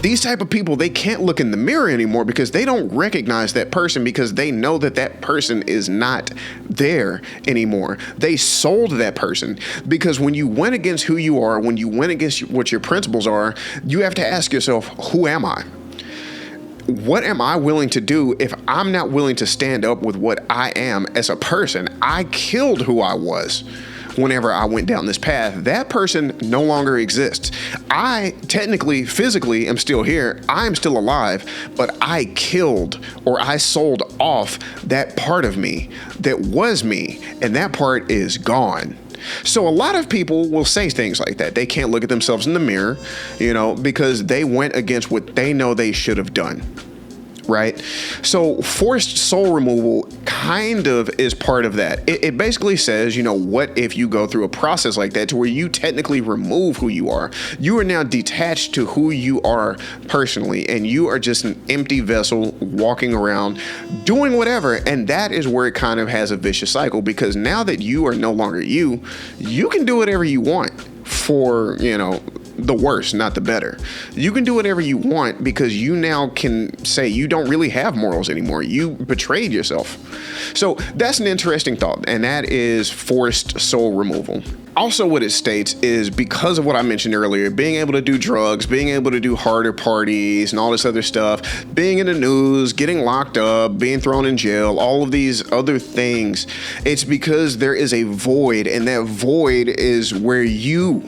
These type of people, they can't look in the mirror anymore because they don't recognize that person, because they know that that person is not there anymore. They sold that person, because when you went against who you are, when you went against what your principles are, you have to ask yourself, who am I? What am I willing to do if I'm not willing to stand up with what I am as a person? I killed who I was whenever I went down this path. That person no longer exists. I technically, physically am still here. I'm still alive, but I killed, or I sold off that part of me that was me, and that part is gone. So a lot of people will say things like that. They can't look at themselves in the mirror, because they went against what they know they should have done. Right? So forced soul removal kind of is part of that. It basically says, what if you go through a process like that to where you technically remove who you are? You are now detached to who you are personally, and you are just an empty vessel walking around doing whatever. And that is where it kind of has a vicious cycle, because now that you are no longer you can do whatever you want for, the worse, not the better. You can do whatever you want because you now can say you don't really have morals anymore. You betrayed yourself. So that's an interesting thought, and that is forced soul removal. Also, what it states is, because of what I mentioned earlier, being able to do drugs, being able to do harder parties and all this other stuff, being in the news, getting locked up, being thrown in jail, all of these other things, it's because there is a void, and that void is where you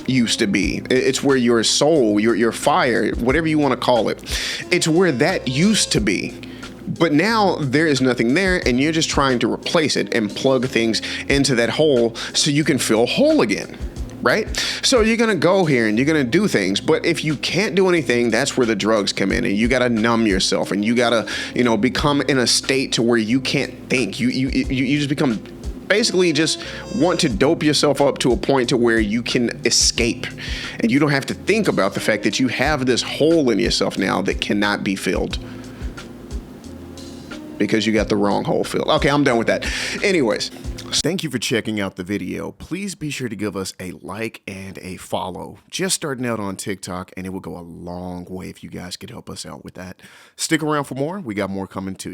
used to be. It's where your soul, your fire, whatever you want to call it, it's where that used to be. But now there is nothing there, and you're just trying to replace it and plug things into that hole so you can feel whole again. Right? So you're going to go here and you're going to do things. But if you can't do anything, that's where the drugs come in, and you got to numb yourself, and you got to, become in a state to where you can't think. You just become basically just want to dope yourself up to a point to where you can escape, and you don't have to think about the fact that you have this hole in yourself now that cannot be filled because you got the wrong hole filled. Okay, I'm done with that. Anyways, thank you for checking out the video. Please be sure to give us a like and a follow. Just starting out on TikTok, and it will go a long way if you guys could help us out with that. Stick around for more. We got more coming to you.